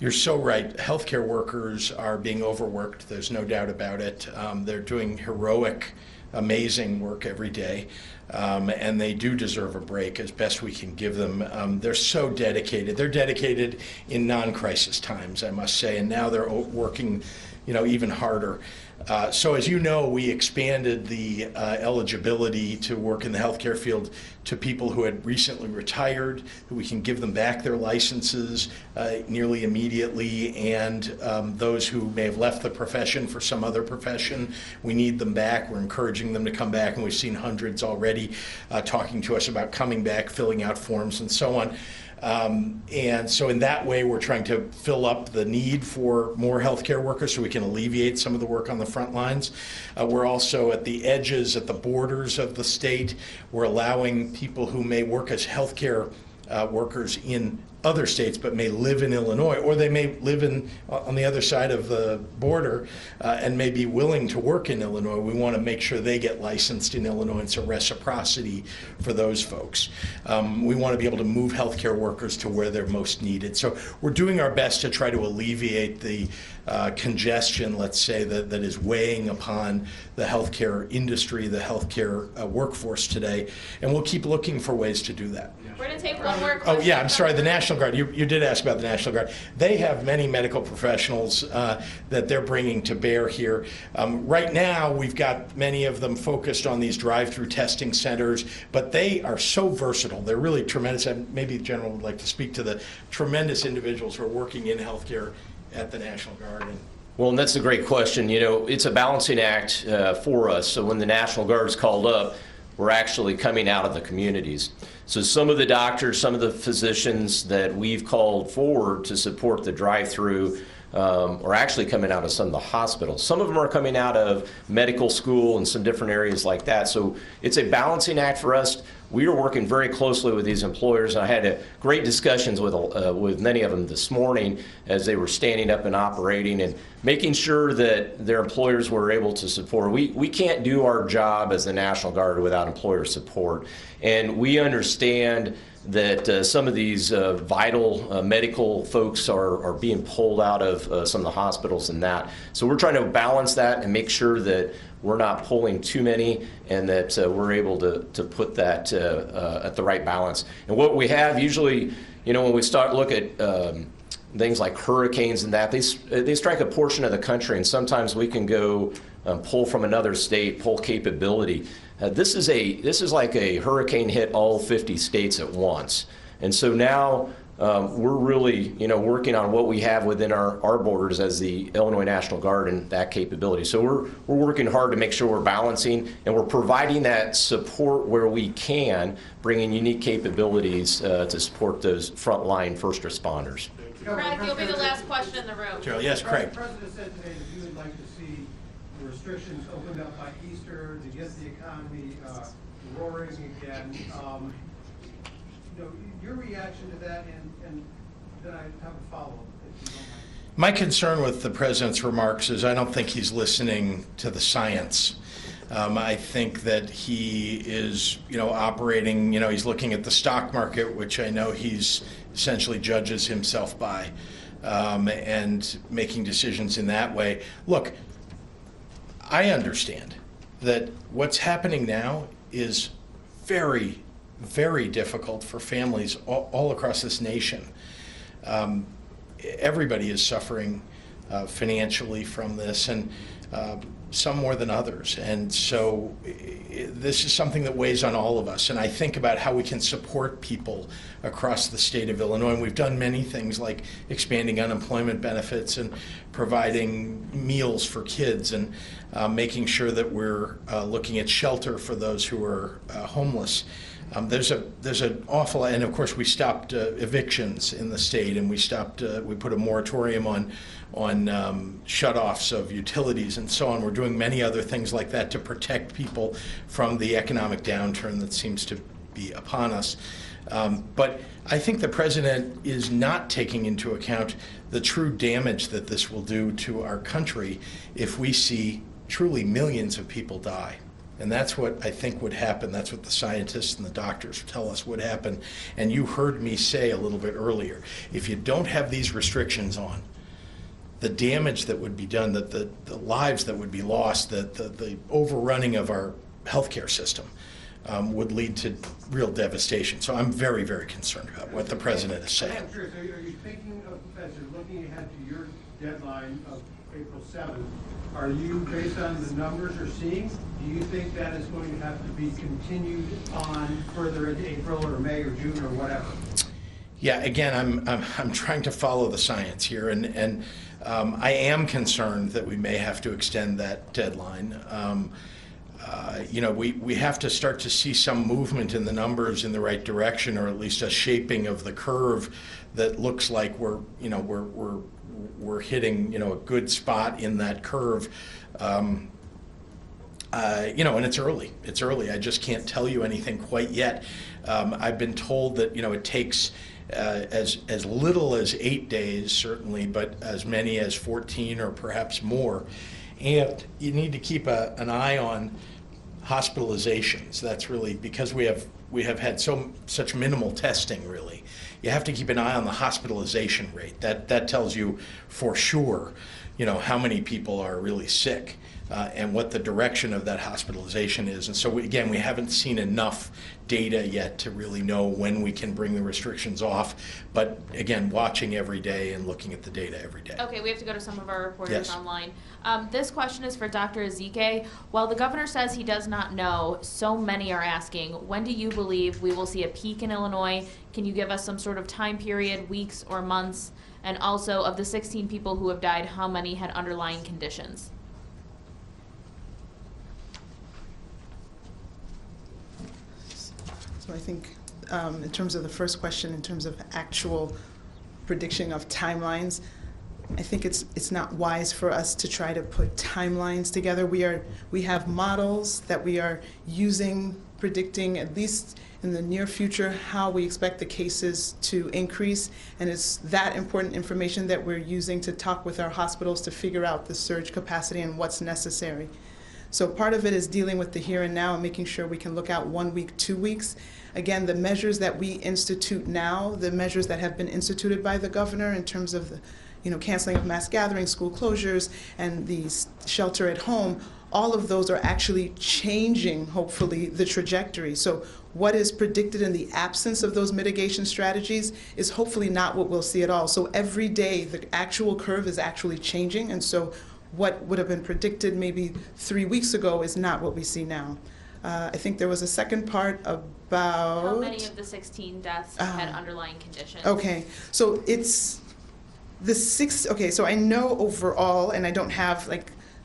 You're so right. Healthcare workers are being overworked. There's no doubt about it. They're doing heroic, amazing work every day, and they do deserve a break as best we can give them. They're so dedicated. They're dedicated in non-crisis times, I must say, and now they're working, even harder. So as you know, we expanded the eligibility to work in the healthcare field to people who had recently retired, who we can give them back their licenses nearly immediately, and those who may have left the profession for some other profession. We need them back. We're encouraging them to come back, and we've seen hundreds already talking to us about coming back, filling out forms, and so on. And so in that way, we're trying to fill up the need for more healthcare workers so we can alleviate some of the work on the front lines. We're also at the edges, at the borders of the state. We're allowing people who may work as healthcare workers in other states but may live in Illinois, or they may live on the other side of the border and may be willing to work in Illinois. We want to make sure they get licensed in Illinois. It's a reciprocity for those folks. We want to be able to move healthcare workers to where they're most needed. So we're doing our best to try to alleviate the congestion, let's say, that is weighing upon the healthcare industry, the healthcare workforce today, and we'll keep looking for ways to do that. We're going to take one more question. Oh, yeah, I'm sorry, the National Guard. You did ask about the National Guard. They have many medical professionals that they're bringing to bear here. Right now, we've got many of them focused on these drive-through testing centers, but they are so versatile. They're really tremendous. Maybe the General would like to speak to the tremendous individuals who are working in healthcare at the National Guard. Well, and that's a great question. It's a balancing act for us. So when the National Guard's called up, we're actually coming out of the communities. So some of the doctors, some of the physicians that we've called forward to support the drive-through are actually coming out of some of the hospitals. Some of them are coming out of medical school and some different areas like that. So it's a balancing act for us. We are working very closely with these employers. I had great discussions with many of them this morning as they were standing up and operating and making sure that their employers were able to support. We can't do our job as the National Guard without employer support. And we understand that some of these vital medical folks are being pulled out of some of the hospitals and that. So we're trying to balance that and make sure that we're not pulling too many and that we're able to put that at the right balance. And what we have usually, when we start look at things like hurricanes and that, they strike a portion of the country, and sometimes we can go pull from another state, pull capability. This is like a hurricane hit all 50 states at once. And so now we're really, working on what we have within our borders as the Illinois National Guard and that capability. So we're working hard to make sure we're balancing and we're providing that support where we can, bringing unique capabilities to support those frontline first responders. Craig, you'll be the last question in the room. Gerald, yes, Craig. The President said today that you would like to see the restrictions opened up by Easter to get the economy roaring again. Your reaction to that, and then I have a follow-up, if you don't mind. My concern with the President's remarks is I don't think he's listening to the science. I think that he is, operating, he's looking at the stock market, which I know he's essentially judges himself by, and making decisions in that way. Look, I understand that what's happening now is very, very difficult for families all across this nation. Everybody is suffering financially from this, and some more than others. And so this is something that weighs on all of us. And I think about how we can support people across the state of Illinois. And we've done many things like expanding unemployment benefits and providing meals for kids, and making sure that we're looking at shelter for those who are homeless. There's an awful, and of course we stopped evictions in the state, and we put a moratorium on shutoffs of utilities and so on. We're doing many other things like that to protect people from the economic downturn that seems to be upon us. But I think the president is not taking into account the true damage that this will do to our country if we see truly millions of people die. And that's what I think would happen. That's what the scientists and the doctors tell us would happen. And you heard me say a little bit earlier, if you don't have these restrictions on, the damage that would be done, that the lives that would be lost, the overrunning of our healthcare system would lead to real devastation. So I'm very, very concerned about what the president is saying. I'm sure. So are you thinking of, as you're looking ahead to your deadline of April 7th, are you, based on the numbers you're seeing, do you think that is going to have to be continued on further into April or May or June or whatever? Yeah, again, I'm trying to follow the science here, and I am concerned that we may have to extend that deadline. We have to start to see some movement in the numbers in the right direction, or at least a shaping of the curve that looks like we're hitting a good spot in that curve. And it's early. It's early. I just can't tell you anything quite yet. I've been told that it takes as little as 8 days, certainly, but as many as 14 or perhaps more. And you need to keep an eye on hospitalizations. That's really because we have had such minimal testing, really. You have to keep an eye on the hospitalization rate. That tells you for sure, how many people are really sick, and what the direction of that hospitalization is. And so we haven't seen enough data yet to really know when we can bring the restrictions off. But again, watching every day and looking at the data every day. Okay, we have to go to some of our reporters Yes. online. This question is for Dr. Ezike. While the governor says he does not know, so many are asking, when do you believe we will see a peak in Illinois? Can you give us some sort of time period, weeks or months? And also, of the 16 people who have died, how many had underlying conditions? So I think in terms of the first question, in terms of actual prediction of timelines, I think it's not wise for us to try to put timelines together. We have models that we are using, predicting at least in the near future how we expect the cases to increase, and it's that important information that we're using to talk with our hospitals to figure out the surge capacity and what's necessary. So part of it is dealing with the here and now and making sure we can look out 1 week, 2 weeks. Again, the measures that we institute now, the measures that have been instituted by the governor in terms of the canceling of mass gatherings, school closures, and the shelter at home, all of those are actually changing, hopefully, the trajectory. So what is predicted in the absence of those mitigation strategies is hopefully not what we'll see at all. So every day, the actual curve is actually changing, and so what would have been predicted maybe 3 weeks ago is not what we see now. I think there was a second part about... How many of the 16 deaths had underlying conditions? Okay, so it's the so I know overall, and I don't have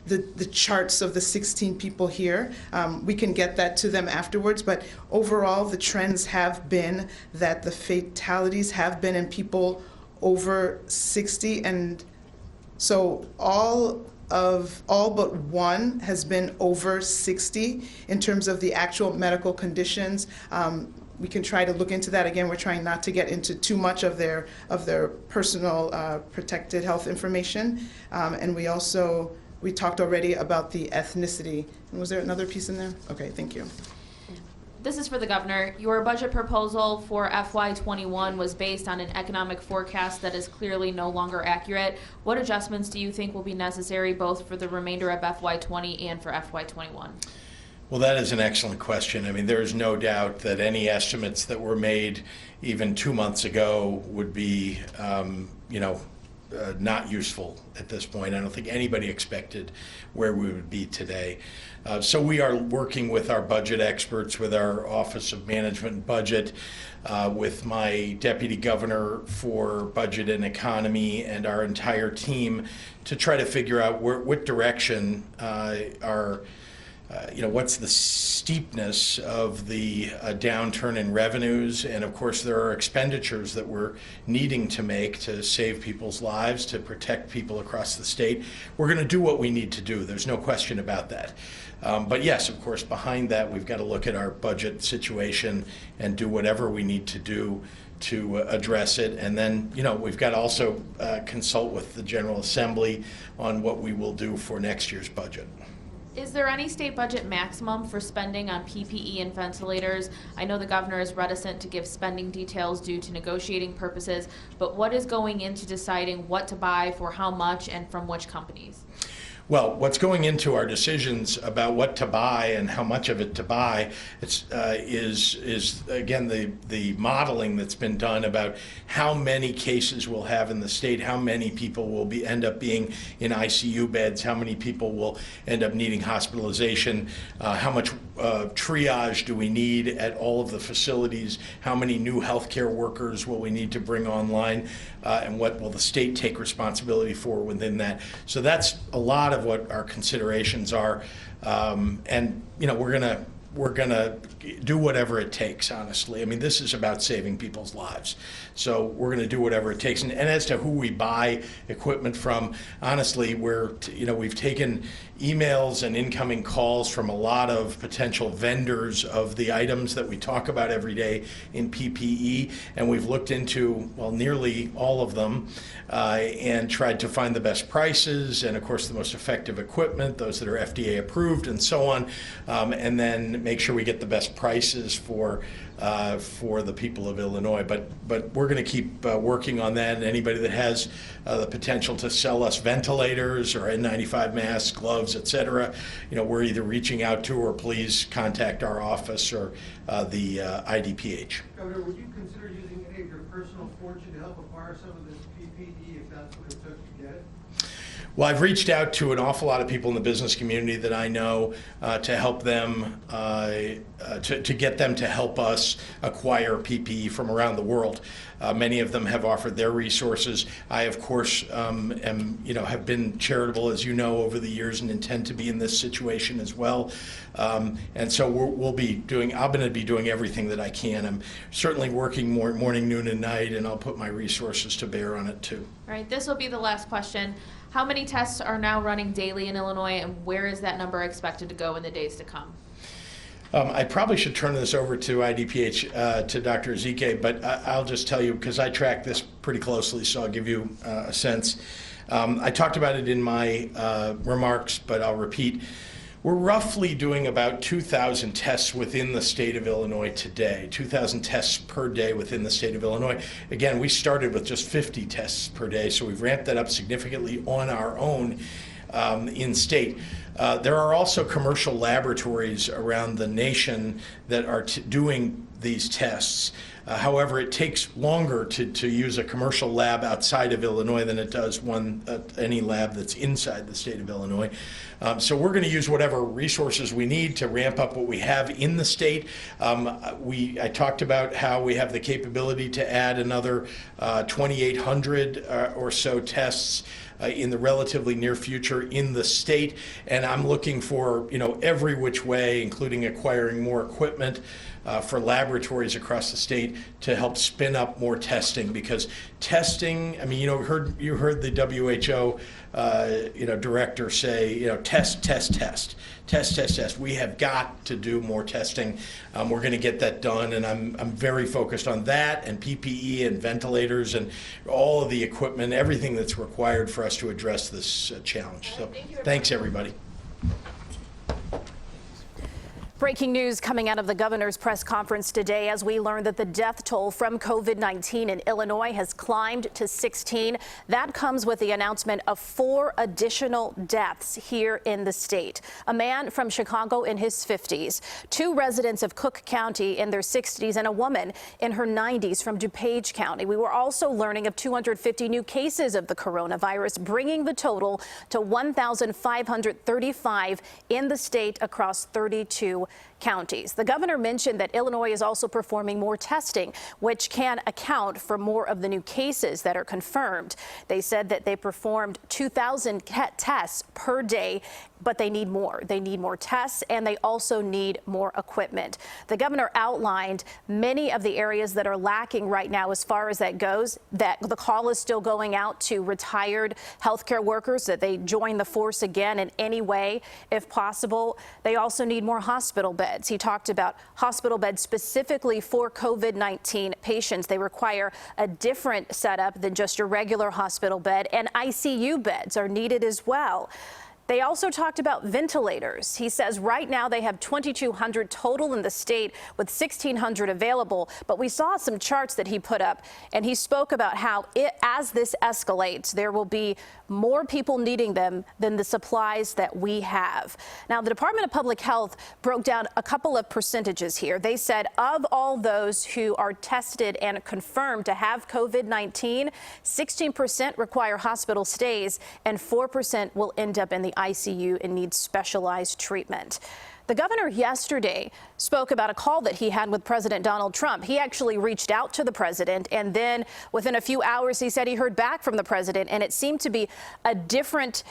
the charts of the 16 people here. We can get that to them afterwards, but overall the trends have been that the fatalities have been in people over 60, and so all but one has been over 60 in terms of the actual medical conditions. We can try to look into that. Again, we're trying not to get into too much of their personal protected health information. And we talked already about the ethnicity. And was there another piece in there? Okay, thank you. This is for the governor. Your budget proposal for FY21 was based on an economic forecast that is clearly no longer accurate. What adjustments do you think will be necessary both for the remainder of FY20 and for FY21? Well, that is an excellent question. I mean, there is no doubt that any estimates that were made even 2 months ago would be, not useful at this point. I don't think anybody expected where we would be today. So we are working with our budget experts, with our Office of Management and Budget, with my Deputy Governor for Budget and Economy, and our entire team to try to figure out what direction what's the steepness of the downturn in revenues. And of course, there are expenditures that we're needing to make to save people's lives, to protect people across the state. We're going to do what we need to do. There's no question about that. But yes, of course, behind that, we've got to look at our budget situation and do whatever we need to do to address it. And then, we've got to also consult with the General Assembly on what we will do for next year's budget. Is there any state budget maximum for spending on PPE and ventilators? I know the governor is reticent to give spending details due to negotiating purposes, but what is going into deciding what to buy, for how much, and from which companies? Well, what's going into our decisions about what to buy and how much of it to buy is again the modeling that's been done about how many cases we'll have in the state, how many people will end up being in ICU beds, how many people will end up needing hospitalization, how much triage do we need at all of the facilities, how many new healthcare workers will we need to bring online, and what will the state take responsibility for within that. So that's a lot of what our considerations are, and we're gonna do whatever it takes, honestly. I mean, this is about saving people's lives, so we're gonna do whatever it takes. And as to who we buy equipment from, honestly, we've taken emails and incoming calls from a lot of potential vendors of the items that we talk about every day in PPE, and we've looked into, well, nearly all of them, and tried to find the best prices and, of course, the most effective equipment, those that are FDA approved and so on, and then make sure we get the best prices for the people of Illinois. But we're going to keep working on that. And anybody that has the potential to sell us ventilators or N95 masks, gloves, etc., we're either reaching out to, or please contact our office or the IDPH. Governor, would you consider using any of your personal fortune to help acquire some of this PPE if that's what it took to get it? Well, I've reached out to an awful lot of people in the business community that I know to help them, to get them to help us acquire PPE from around the world. Many of them have offered their resources. I, of course, have been charitable, as you know, over the years, and intend to be in this situation as well. And so I'm going to be doing everything that I can. I'm certainly working morning, noon, and night, and I'll put my resources to bear on it too. All right, this will be the last question. How many tests are now running daily in Illinois, and where is that number expected to go in the days to come? I probably should turn this over to IDPH, to Dr. Ezike, but I'll just tell you, because I track this pretty closely, so I'll give you a sense. I talked about it in my remarks, but I'll repeat. We're roughly doing about 2,000 tests within the state of Illinois today, 2,000 tests per day within the state of Illinois. Again, we started with just 50 tests per day, so we've ramped that up significantly on our own in state. There are also commercial laboratories around the nation that are doing these tests. However, it takes longer to use a commercial lab outside of Illinois than it does any lab that's inside the state of Illinois. So we're going to use whatever resources we need to ramp up what we have in the state. I talked about how we have the capability to add another 2,800 or so tests in the relatively near future in the state, and I'm looking for every which way, including acquiring more equipment for laboratories across the state to help spin up more testing, because testing, I mean, you heard the WHO director say, test. We have got to do more testing. We're going to get that done, and I'm very focused on that and PPE and ventilators and all of the equipment, everything that's required for us to address this challenge. So thanks, everybody. Breaking news coming out of the governor's press conference today as we learn that the death toll from COVID-19 in Illinois has climbed to 16. That comes with the announcement of 4 additional deaths here in the state. A man from Chicago in his 50s, 2 residents of Cook County in their 60s, and a woman in her 90s from DuPage County. We were also learning of 250 new cases of the coronavirus, bringing the total to 1,535 in the state across 32 counties. The governor mentioned that Illinois is also performing more testing, which can account for more of the new cases that are confirmed. They said that they performed 2,000 tests per day, but they need more. They need more tests, and they also need more equipment. The governor outlined many of the areas that are lacking right now as far as that goes, that the call is still going out to retired healthcare workers that they join the force again in any way if possible. They also need more hospital beds. He talked about hospital beds specifically for COVID-19 patients. They require a different setup than just a regular hospital bed, and ICU beds are needed as well. They also talked about ventilators. He says right now they have 2,200 total in the state with 1,600 available. But we saw some charts that he put up, and he spoke about how as this escalates, there will be more people needing them than the supplies that we have. Now, the Department of Public Health broke down a couple of percentages here. They said of all those who are tested and confirmed to have COVID-19, 16% require hospital stays and 4% will end up in the ICU and need specialized treatment. The governor yesterday spoke about a call that he had with President Donald Trump. He actually reached out to the president, and then within a few hours, he said he heard back from the president, and it seemed to be a different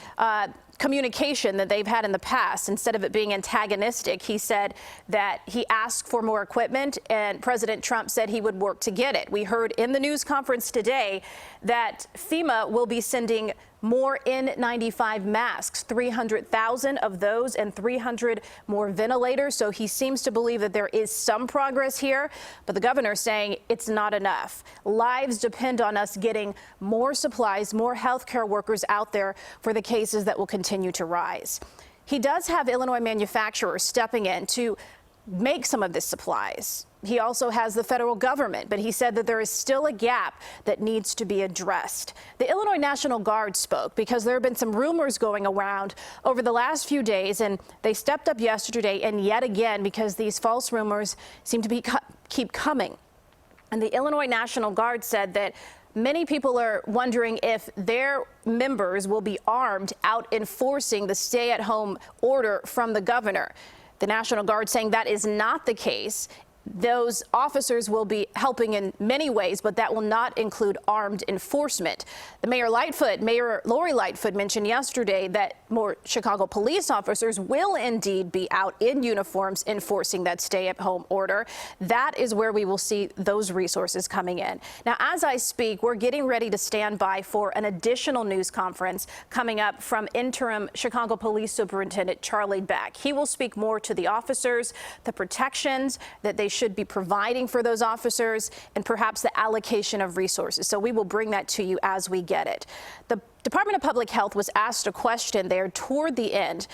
communication that they've had in the past. Instead of it being antagonistic, he said that he asked for more equipment, and President Trump said he would work to get it. We heard in the news conference today that FEMA will be sending more N95 masks, 300,000 of those, and 300 more ventilators. So he seems to believe that there is some progress here, but the governor is saying it's not enough. Lives depend on us getting more supplies, more healthcare workers out there for the cases that will continue to rise. He does have Illinois manufacturers stepping in to make some of this supplies. He also has the federal government, but he said that there is still a gap that needs to be addressed. The Illinois National Guard spoke because there have been some rumors going around over the last few days, and they stepped up yesterday and yet again because these false rumors seem to keep coming. And the Illinois National Guard said that many people are wondering if their members will be armed out enforcing the stay-at-home order from the governor. The National Guard saying that is not the case. Those officers will be helping in many ways, but that will not include armed enforcement. The Mayor Lori Lightfoot mentioned yesterday that more Chicago police officers will indeed be out in uniforms enforcing that stay-at-home order. That is where we will see those resources coming in. Now, as I speak, we're getting ready to stand by for an additional news conference coming up from interim Chicago Police Superintendent Charlie Beck. He will speak more to the officers, the protections that they should be providing for those officers, and perhaps the allocation of resources. So we will bring that to you as we get it. The Department of Public Health was asked a question there toward the end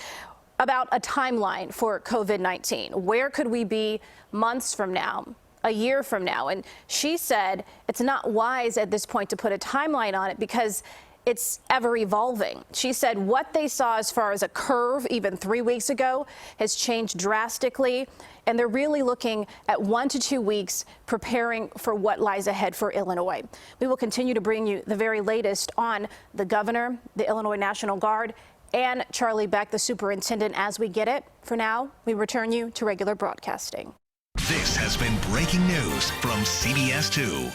about a timeline for COVID-19. Where could we be months from now, a year from now? And she said it's not wise at this point to put a timeline on it because it's ever evolving. She said what they saw as far as a curve even 3 weeks ago has changed drastically, and they're really looking at 1 to 2 weeks preparing for what lies ahead for Illinois. We will continue to bring you the very latest on the governor, the Illinois National Guard, and Charlie Beck, the superintendent, as we get it. For now, we return you to regular broadcasting. This has been breaking news from CBS 2.